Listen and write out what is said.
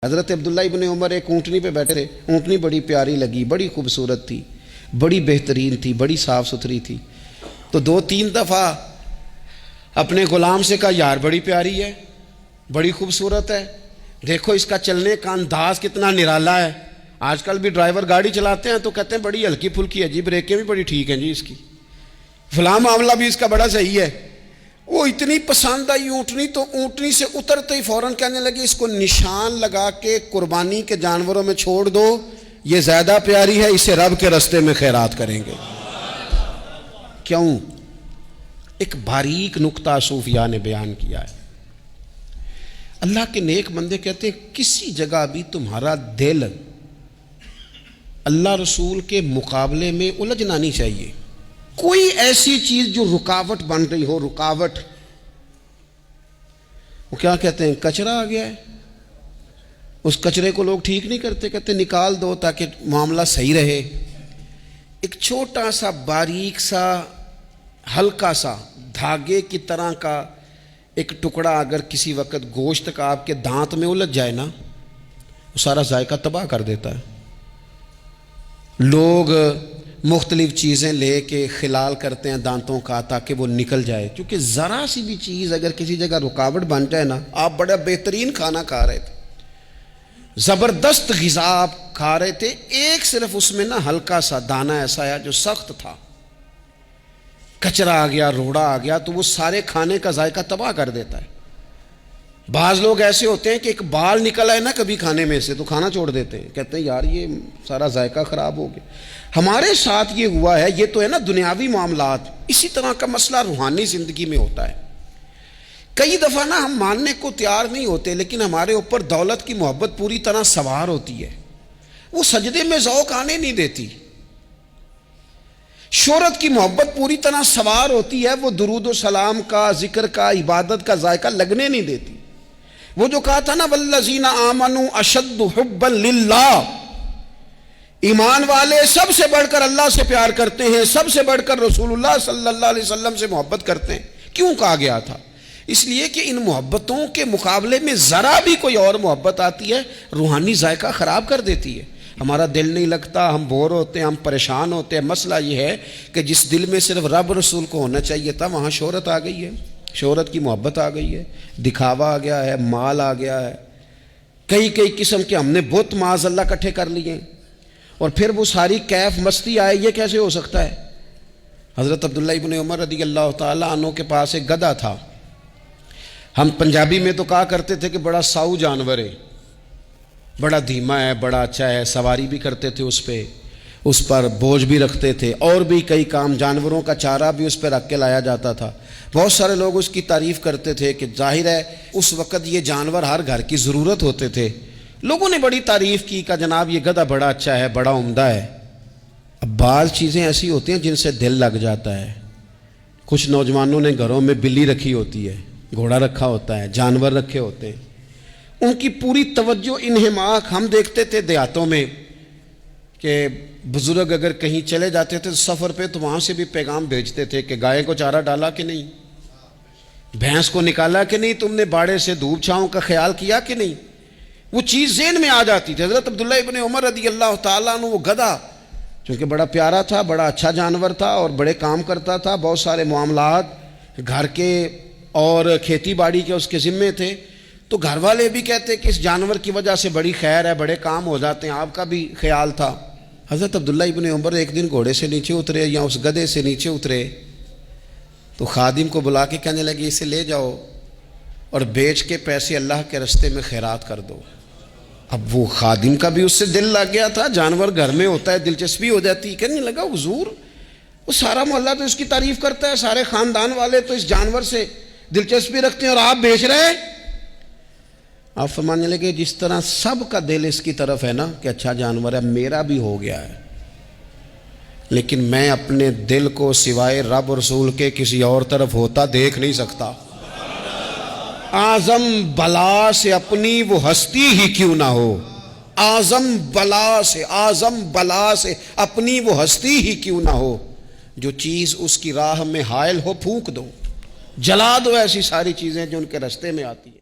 حضرت عبداللہ ابن عمر ایک اونٹنی پہ بیٹھے تھے. اونٹنی بڑی پیاری لگی, بڑی خوبصورت تھی, بڑی بہترین تھی, بڑی صاف ستھری تھی. تو 2-3 دفعہ اپنے غلام سے کہا, یار بڑی پیاری ہے, بڑی خوبصورت ہے, دیکھو اس کا چلنے کا انداز کتنا نرالا ہے. آج کل بھی ڈرائیور گاڑی چلاتے ہیں تو کہتے ہیں بڑی ہلکی پھلکی ہے جی, بریکیں بھی بڑی ٹھیک ہیں جی اس کی, فلاں معاملہ بھی اس کا بڑا صحیح ہے. وہ اتنی پسند آئی اونٹنی, تو اونٹنی سے اترتے ہی فوراً کہنے لگے اس کو نشان لگا کے قربانی کے جانوروں میں چھوڑ دو, یہ زیادہ پیاری ہے, اسے رب کے رستے میں خیرات کریں گے. کیوں؟ ایک باریک نکتہ صوفیاء نے بیان کیا ہے. اللہ کے نیک بندے کہتے ہیں کسی جگہ بھی تمہارا دل اللہ رسول کے مقابلے میں الجھنا نہیں چاہیے. کوئی ایسی چیز جو رکاوٹ بن رہی ہو, رکاوٹ, وہ کیا کہتے ہیں, کچرا آ گیا ہے, اس کچرے کو لوگ ٹھیک نہیں کرتے, کہتے نکال دو تاکہ معاملہ صحیح رہے. ایک چھوٹا سا باریک سا ہلکا سا دھاگے کی طرح کا ایک ٹکڑا اگر کسی وقت گوشت کا آپ کے دانت میں الجھ جائے نا, وہ سارا ذائقہ تباہ کر دیتا ہے. لوگ مختلف چیزیں لے کے خلال کرتے ہیں دانتوں کا تاکہ وہ نکل جائے, کیونکہ ذرا سی بھی چیز اگر کسی جگہ رکاوٹ بن جائے نا, آپ بڑا بہترین کھانا کھا رہے تھے, زبردست غذا آپ کھا رہے تھے, ایک صرف اس میں نا ہلکا سا دانہ ایسا ہے جو سخت تھا, کچرا آ گیا, روڑا آ گیا, تو وہ سارے کھانے کا ذائقہ تباہ کر دیتا ہے. بعض لوگ ایسے ہوتے ہیں کہ ایک بال نکل آئے نا کبھی کھانے میں سے تو کھانا چھوڑ دیتے ہیں, کہتے ہیں یار یہ سارا ذائقہ خراب ہو گیا. ہمارے ساتھ یہ ہوا ہے, یہ تو ہے نا دنیاوی معاملات. اسی طرح کا مسئلہ روحانی زندگی میں ہوتا ہے. کئی دفعہ نا ہم ماننے کو تیار نہیں ہوتے, لیکن ہمارے اوپر دولت کی محبت پوری طرح سوار ہوتی ہے, وہ سجدے میں ذوق آنے نہیں دیتی. شہرت کی محبت پوری طرح سوار ہوتی ہے, وہ درود و سلام کا, ذکر کا, عبادت کا ذائقہ لگنے نہیں دیتی. وہ جو کہا تھا نا والذین آمنوا اشد حبا للہ, ایمان والے سب سے بڑھ کر اللہ سے پیار کرتے ہیں, سب سے بڑھ کر رسول اللہ صلی اللہ علیہ وسلم سے محبت کرتے ہیں. کیوں کہا گیا تھا؟ اس لیے کہ ان محبتوں کے مقابلے میں ذرا بھی کوئی اور محبت آتی ہے, روحانی ذائقہ خراب کر دیتی ہے. ہمارا دل نہیں لگتا, ہم بور ہوتے ہیں, ہم پریشان ہوتے ہیں. مسئلہ یہ ہے کہ جس دل میں صرف رب رسول کو ہونا چاہیے تھا, وہاں شہرت آ گئی ہے, شہرت کی محبت آ گئی ہے, دکھاوا آ گیا ہے, مال آ گیا ہے, کئی قسم کے ہم نے بت معاذ اللہ اکٹھے کر لیے, اور پھر وہ ساری کیف مستی آئے. یہ کیسے ہو سکتا ہے؟ حضرت عبداللہ ابن عمر رضی اللہ تعالیٰ عنہ کے پاس ایک گدھا تھا. ہم پنجابی میں تو کہا کرتے تھے کہ بڑا ساؤ جانور ہے, بڑا دھیما ہے, بڑا اچھا ہے, سواری بھی کرتے تھے اس پہ, اس پر بوجھ بھی رکھتے تھے, اور بھی کئی کام, جانوروں کا چارہ بھی اس پہ رکھ کے لایا جاتا تھا. بہت سارے لوگ اس کی تعریف کرتے تھے کہ ظاہر ہے اس وقت یہ جانور ہر گھر کی ضرورت ہوتے تھے. لوگوں نے بڑی تعریف کی کہ جناب یہ گدھا بڑا اچھا ہے, بڑا عمدہ ہے. اب بعض چیزیں ایسی ہوتی ہیں جن سے دل لگ جاتا ہے. کچھ نوجوانوں نے گھروں میں بلی رکھی ہوتی ہے, گھوڑا رکھا ہوتا ہے, جانور رکھے ہوتے ہیں, ان کی پوری توجہ انہماک. ہم دیکھتے تھے دیہاتوں میں کہ بزرگ اگر کہیں چلے جاتے تھے سفر پہ تو وہاں سے بھی پیغام بھیجتے تھے کہ گائے کو چارہ ڈالا کہ نہیں, بھینس کو نکالا کہ نہیں, تم نے باڑے سے دھوپ چھاؤں کا خیال کیا کہ نہیں. وہ چیز ذہن میں آ جاتی تھی. حضرت عبداللہ ابن عمر رضی اللہ تعالیٰ عنہ, وہ گدھا چونکہ بڑا پیارا تھا, بڑا اچھا جانور تھا, اور بڑے کام کرتا تھا, بہت سارے معاملات گھر کے اور کھیتی باڑی کے اس کے ذمے تھے, تو گھر والے بھی کہتے کہ اس جانور کی وجہ سے بڑی خیر ہے, بڑے کام ہو جاتے ہیں. آپ کا بھی خیال تھا. حضرت عبداللہ ابن عمر ایک دن گھوڑے سے نیچے اترے یا اس گدھے سے نیچے اترے, تو خادم کو بلا کے کہنے لگے اسے لے جاؤ اور بیچ کے پیسے اللہ کے رستے میں خیرات کر دو. اب وہ خادم کا بھی اس سے دل لگ گیا تھا, جانور گھر میں ہوتا ہے, دلچسپی ہو جاتی. کہنے لگا حضور وہ سارا محلہ تو اس کی تعریف کرتا ہے, سارے خاندان والے تو اس جانور سے دلچسپی رکھتے ہیں, اور آپ بیچ رہے ہیں. آپ فرمانے لگے جس طرح سب کا دل اس کی طرف ہے نا کہ اچھا جانور ہے, میرا بھی ہو گیا ہے, لیکن میں اپنے دل کو سوائے رب رسول کے کسی اور طرف ہوتا دیکھ نہیں سکتا. اعظم بلا سے اپنی وہ ہستی ہی کیوں نہ ہو, اعظم بلا سے اپنی وہ ہستی ہی کیوں نہ ہو, جو چیز اس کی راہ میں حائل ہو پھونک دو, جلا دو ایسی ساری چیزیں جو ان کے راستے میں آتی ہیں.